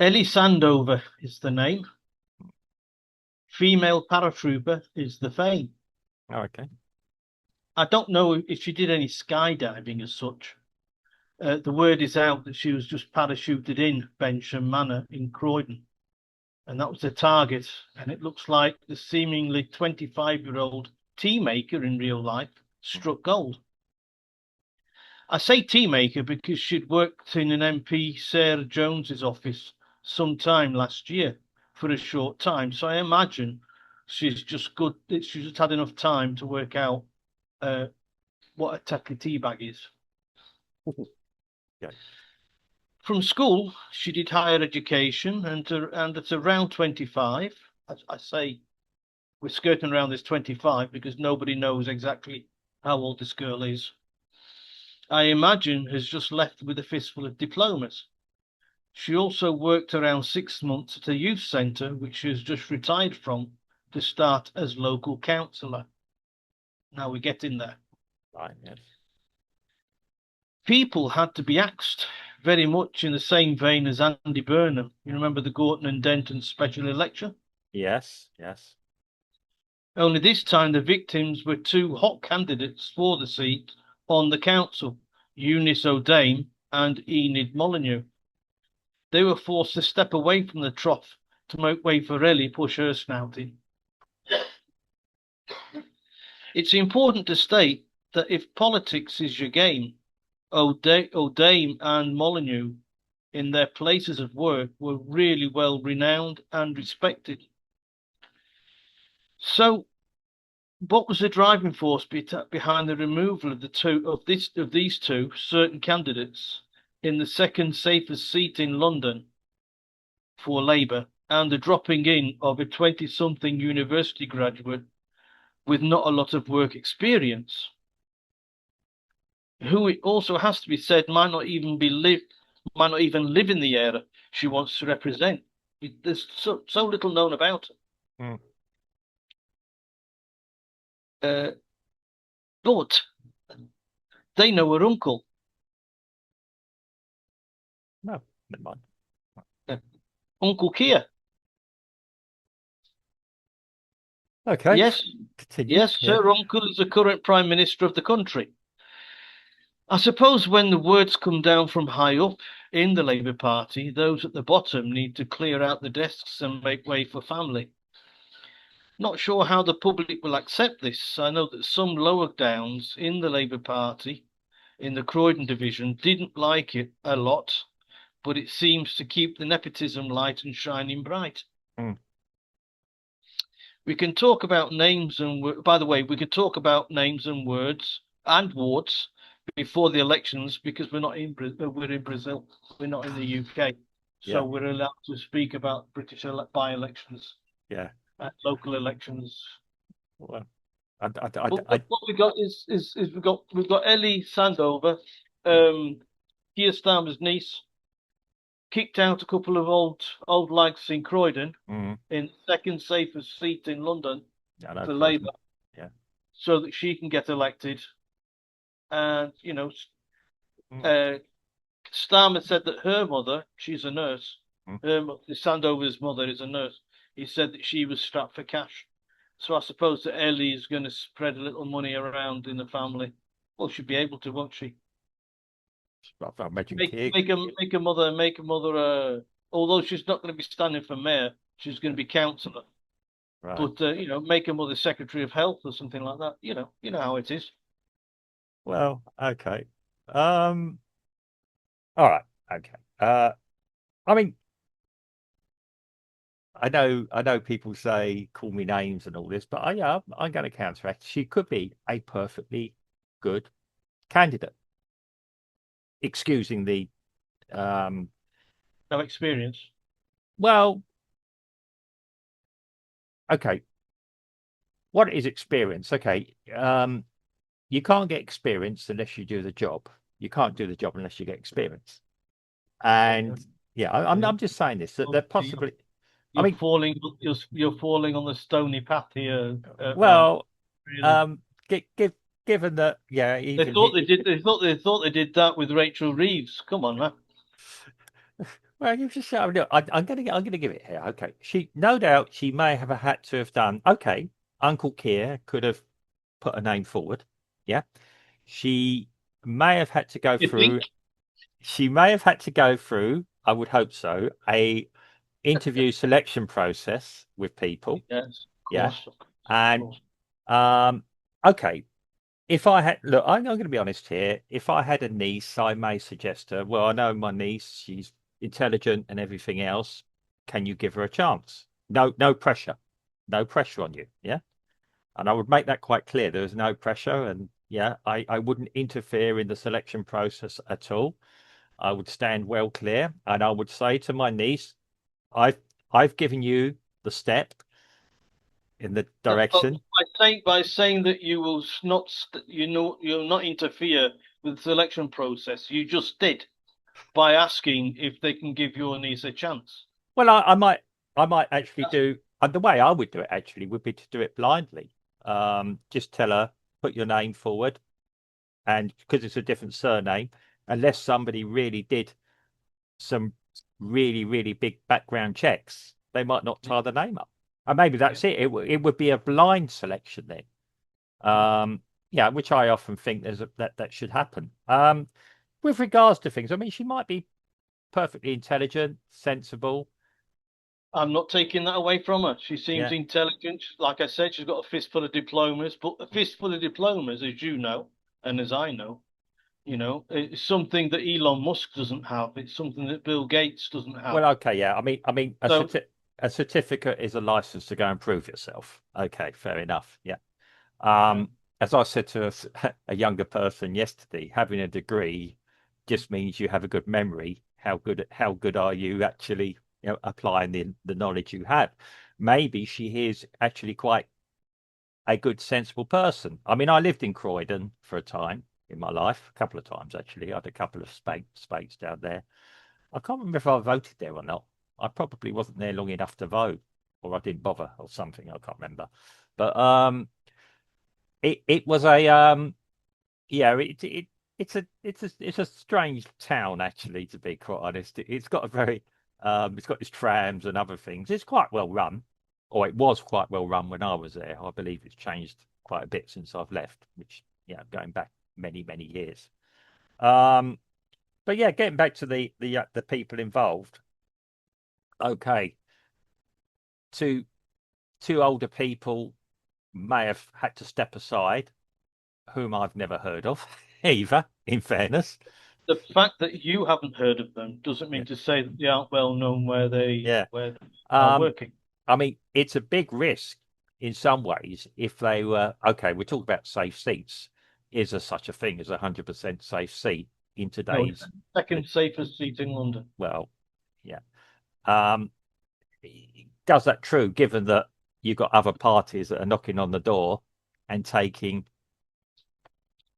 Ellie Sandover is the name. Female paratrooper is the fame. Oh, okay. I don't know if she did any skydiving as such. The word is out that she was just parachuted in Bensham Manor in Croydon, and that was the target. And it looks like the seemingly 25-year-old tea maker in real life struck gold. I say tea maker because she'd worked in an MP Sarah Jones's office sometime last year for a short time. So I imagine she's just good. She's just had enough time to work out uh, what a techie tea bag is. Yeah. From school, she did higher education, and at around 25, I say we're skirting around this 25 because nobody knows exactly how old this girl is. I imagine has just left with a fistful of diplomas. She also worked around 6 months at a youth centre, which she has just retired from to start as local councillor. Now we're getting there. Right. Yes. People had to be axed very much in the same vein as Andy Burnham. You remember the Gorton and Denton special election? Yes. Yes. Only this time the victims were two hot candidates for the seat on the council, Eunice O'Dame and Enid Molyneux. They were forced to step away from the trough to make way for Ellie push her snout in. It's important to state that if politics is your game, O'Dame and Molyneux in their places of work were really well renowned and respected. So what was the driving force behind the removal of these two certain candidates in the second safest seat in London for Labour and the dropping in of a 20-something university graduate with not a lot of work experience, who it also has to be said might not even live in the area she wants to represent. There's so little known about Mm. her. But they know her uncle, No, never mind. uh, Uncle Keir. Okay. Yes, Continue. yes, Yeah. her uncle is the current Prime Minister of the country. I suppose when the words come down from high up in the Labour Party, those at the bottom need to clear out the desks and make way for family. Not sure how the public will accept this. I know that some lower downs in the Labour Party, in the Croydon division, didn't like it a lot, but it seems to keep the nepotism light and shining bright. Mm. We can talk about names and, by the way, we could talk about names and words and wards before the elections because we're in Brazil, we're not in the UK, Yeah. so we're allowed to speak about British by-elections Yeah. and local elections. Well, I, But I, what we got is we've got Ellie Sandover, yeah. Keir Starmer's niece, kicked out a couple of old lags in Croydon Mm. in second safest seat in London I know for Labour, personally. Yeah. so that she can get elected. And Mm. uh, Starmer said that her mother, she's a nurse, Mm. Sandover's mother is a nurse. He said that she was strapped for cash. So I suppose that Ellie is going to spread a little money around in the family. Well, she'll be able to, won't she? I imagine Make Kier. make a make a mother make a mother. Although she's not going to be standing for mayor, she's going to be councillor. Right. But make a mother secretary of health or something like that. You know how it is. Well, okay. Um, all right. Okay. I mean, I know people say call me names and all this, but I'm going to counteract. She could be a perfectly good candidate, excusing the um No experience. well, okay, what is experience? Okay, you can't get experience unless you do the job. You can't do the job unless you get experience. And yeah, I'm just saying this that they're possibly. I You're mean, falling. You're falling on the stony path here, Mark. well, Really. um, given that, yeah, They even thought he, they did. They thought they did that with Rachel Reeves. Come on, man. Well, you just said, look, I'm gonna give it here. Okay, no doubt she may have had to have done. Okay, Uncle Keir could have put a name forward. Yeah, she may have had to go You think? through. She may have had to go through. I would hope so. A interview selection process with people. Yes, Yeah, of and course. um, okay. If I had, look, I'm going to be honest here. If I had a niece, I may suggest her, well, I know my niece, she's intelligent and everything else. Can you give her a chance? No, no pressure. No pressure on you. Yeah. And I would make that quite clear. There is no pressure. And yeah, I wouldn't interfere in the selection process at all. I would stand well clear and I would say to my niece, I've I've given you the step in the But direction. by saying that you will not, you'll not interfere with the selection process, you just did by asking if they can give your niece a chance. Well, I might actually do, and the way I would do it actually would be to do it blindly. Just tell her, put your name forward, and because it's a different surname, unless somebody really did some really big background checks, they might not tie the name up. And maybe Yeah. that's it. It would be a blind selection then. Yeah, which I often think that should happen. With regards to things, I mean, she might be perfectly intelligent, sensible. I'm not taking that away from her. She seems Yeah. intelligent. Like I said, she's got a fistful of diplomas, but a fistful of diplomas, as you know, and as I know, it's something that Elon Musk doesn't have. It's something that Bill Gates doesn't have. Well, okay, yeah. I mean, So, a certificate is a license to go and prove yourself. Okay, fair enough. Yeah. yeah. As I said to a younger person yesterday, having a degree just means you have a good memory. How good are you actually, applying the knowledge you have? Maybe she is actually quite a good, sensible person. I mean, I lived in Croydon for a time in my life, a couple of times actually. I had a couple of spates down there. I can't remember if I voted there or not. I probably wasn't there long enough to vote, or I didn't bother, or something. I can't remember. But it was a yeah, it's a strange town actually, to be quite honest. It's got a very it's got its trams and other things. It's quite well run, or it was quite well run when I was there. I believe it's changed quite a bit since I've left, which going back many years. Um, but yeah, getting back to the people involved. Okay, two two older people may have had to step aside, whom I've never heard of either, in fairness. The fact that you haven't heard of them doesn't Yeah. mean to say that they aren't well known Yeah. where they are Um, working. I mean, it's a big risk in some ways if they were okay. We talk about safe seats. Is there such a thing as 100% safe seat in No, it's today's? the uh, second safest seat in London. Well, yeah. Um, does that true? Given that you've got other parties that are knocking on the door and taking.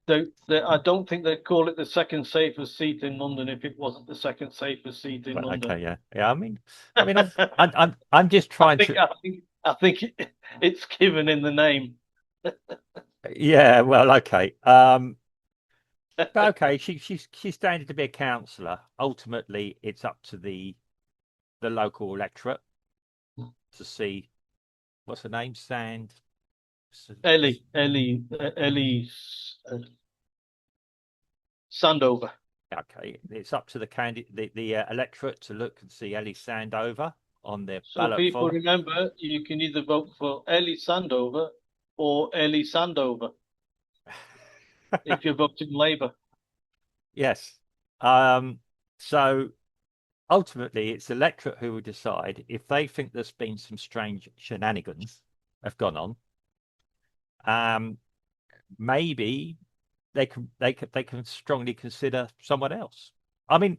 I don't think they'd call it the second safest seat in London if it wasn't the second safest seat in Well, London. okay, yeah, yeah. I mean, I I'm just trying think to. I think I think it's given in the name. Yeah, well, okay. But okay, she's standing to be a councillor. Ultimately, it's up to the local electorate to see what's her name, Ellie Sandover. Okay, it's up to the electorate to look and see Ellie Sandover on their So ballot people form. remember you can either vote for Ellie Sandover or Ellie Sandover if you're voting Labour. Yes. So ultimately, it's the electorate who will decide if they think there's been some strange shenanigans have gone on. Um, Maybe they can strongly consider someone else. I mean,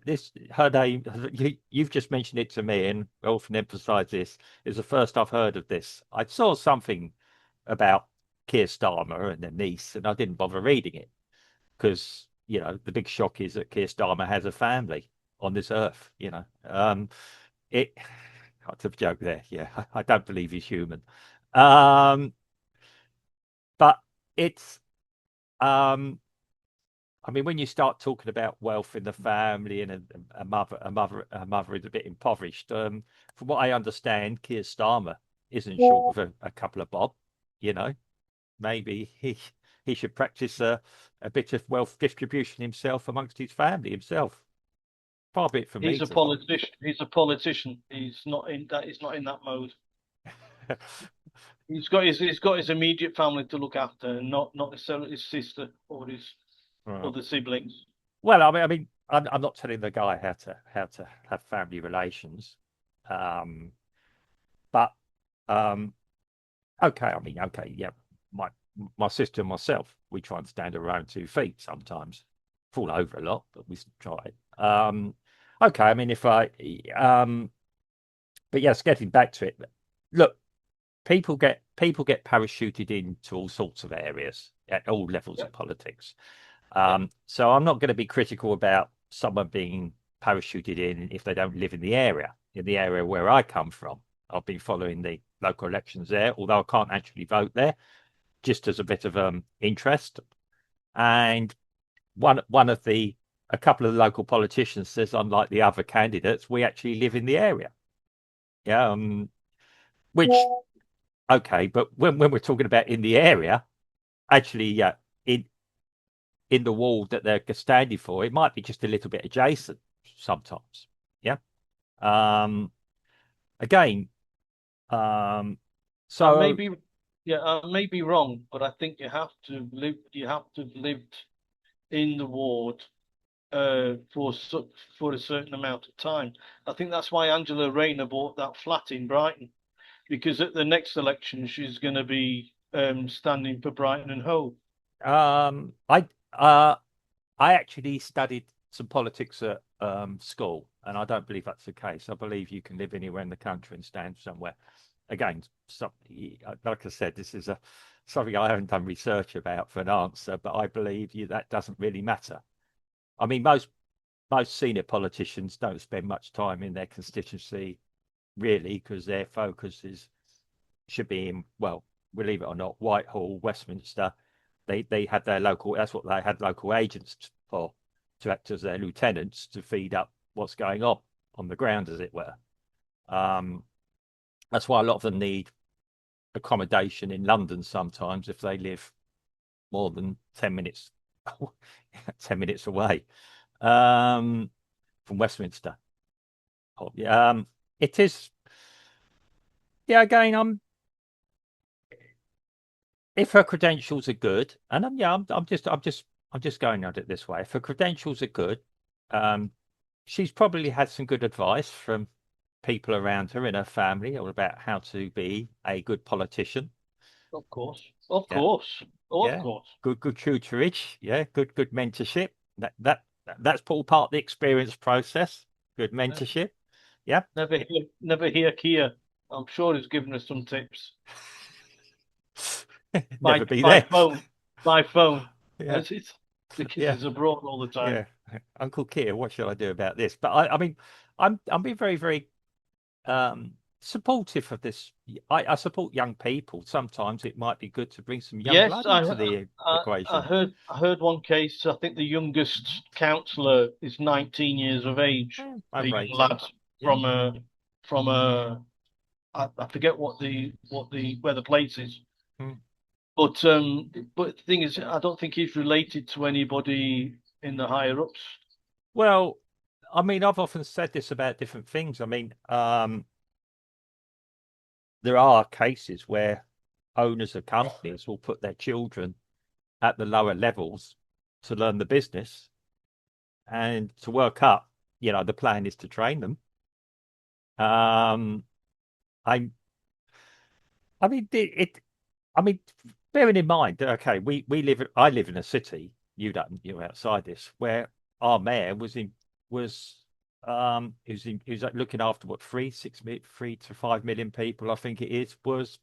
this her name. You've just mentioned it to me, and I often emphasise this. Is the first I've heard of this. I saw something about Keir Starmer and their niece, and I didn't bother reading it because the big shock is that Keir Starmer has a family on this earth. It. That's a joke there. Yeah, I don't believe he's human. Um, but it's um I mean, when you start talking about wealth in the family and a mother is a bit impoverished. From what I understand, Keir Starmer isn't short of a couple of bob. You know, maybe he should practice a bit of wealth distribution himself amongst his family himself. Far be it from me He's a to. politician. He's a politician. He's not in that. He's not in that mode. He's got his immediate family to look after, and not necessarily his sister or his Right. other siblings. Well, I'm not telling the guy how to have family relations, um, but um, okay. I mean, okay, yeah. My my sister and myself, we try and stand on our own 2 feet sometimes. Fall over a lot, but we try it. Okay. I mean, if I but yes, getting back to it. Look, people get parachuted into all sorts of areas at all levels Yeah, of politics. yeah, So I'm not going to be critical about someone being parachuted in if they don't live in the area. In the area where I come from, I've been following the local elections there, although I can't actually vote there, just as a bit of interest. And one of the a couple of the local politicians says, unlike the other candidates, we actually live in the area. Yeah, which okay, but when we're talking about in the area, actually, yeah, in the wall that they're standing for, it might be just a little bit adjacent sometimes. Yeah. Um, again, um, I may so be, yeah, I may be wrong, but I think you have to live. You have to have lived in the ward for a certain amount of time. I think that's why Angela Rayner bought that flat in Brighton, because at the next election she's going to be standing for Brighton and Hove. um, I uh, I actually studied some politics at school, and I don't believe that's the case. I believe you can live anywhere in the country and stand somewhere. Again, like I said, this is something I haven't done research about for an answer, but I believe that doesn't really matter. I mean, most senior politicians don't spend much time in their constituency really because their focus should be in, well, believe it or not, Whitehall, Westminster. They had their local, that's what they had local agents for, to act as their lieutenants to feed up what's going on the ground, as it were. Um, that's why a lot of them need accommodation in London sometimes if they live more than 10 minutes 10 minutes away um, from Westminster. It is, yeah, again, if her credentials are good, and yeah, I'm just going at it this way. If her credentials are good, um, she's probably had some good advice from people around her in her family or about how to be a good politician. Of course, of Yeah, course, of yeah, course. good tutorage. Yeah, good mentorship. That's all part of the experience process. Good Yeah. mentorship. Yeah, Never hear Kia. I'm sure he's given us some tips by never be by there. phone. By phone, Yeah, as it's because yeah. he's abroad all the time. Yeah, Uncle Keir, what shall I do about this? But I mean, I'm being very, very supportive of this. I support young people. Sometimes it might be good to bring some young Yes, blood into the I equation. heard one case. I think the youngest councillor is 19 years of age. A Over young 18. lad Yeah. from a I forget where the place is. Mm. But the thing is, I don't think he's related to anybody in the higher ups. Well, I mean, I've often said this about different things. I mean, there are cases where owners of companies will put their children at the lower levels to learn the business and to work up. The plan is to train them. Um, I I mean, I mean, bearing in mind, okay, I live in a city. You don't. You're outside this, where our mayor he was like looking after what 3 to 5 million people, I think it is, was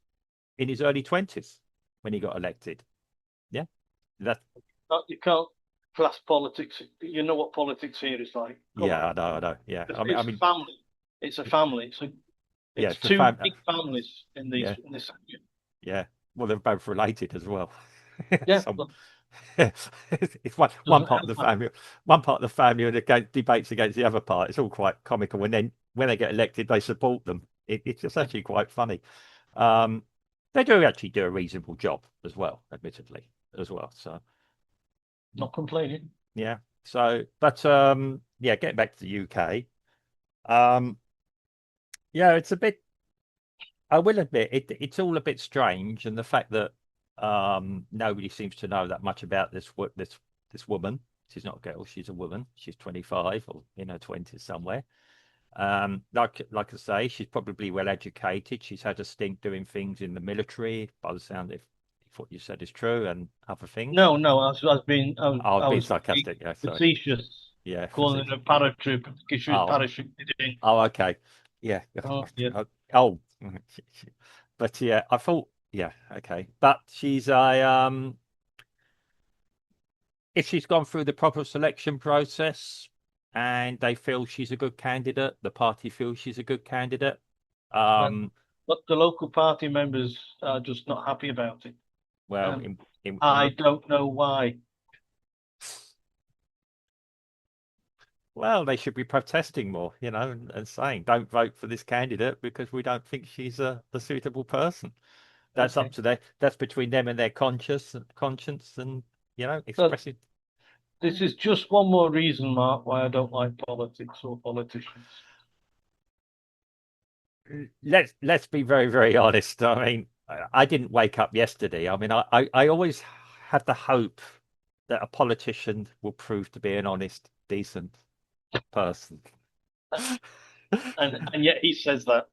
in his early 20s when he got elected. Yeah, that. You can't class politics. You know what politics here is like. Come on, Yeah, I know. Yeah, it's, I it's a mean, family. It's a family. yeah, It's it's a two fan. big families in Yeah, this area. yeah. Well, they're both related as well. Yeah, Some, but It's one Doesn't part of the family, one part of the family, and debates against the other part. It's all quite comical. And then when they get elected, they support them. It's just actually quite funny. Um, they do actually do a reasonable job as well, admittedly, as well. So not complaining. yeah. So, but yeah, getting back to the UK. Um, yeah, it's a bit. I will admit it's all a bit strange, and the fact that nobody seems to know that much about this woman. She's not a girl; she's a woman. She's 25 or in her 20s somewhere. Like I say, she's probably well educated. She's had a stint doing things in the military, by the sound if what you said is true, and other things. No, no, I was I being was being sarcastic. Yeah, sorry. facetious, Yeah, calling facetious. it a paratrooper because she was Oh, parachuted in. oh, okay. Yeah. Oh, yeah. Oh, but yeah, I thought, yeah, okay. But she's a if she's gone through the proper selection process and they feel she's a good candidate, the party feels she's a good candidate. But, Um, but the local party members are just not happy about it. well, And in I don't know why. well, they should be protesting more, and saying, don't vote for this candidate because we don't think she's the suitable person. That's up Okay. to that's between them and their conscience and, So expressing. this is just one more reason, Mark, why I don't like politics or politicians. Let's be very, very honest. I mean, I didn't wake up yesterday. I mean, I always have the hope that a politician will prove to be an honest, decent person. And yet he says that.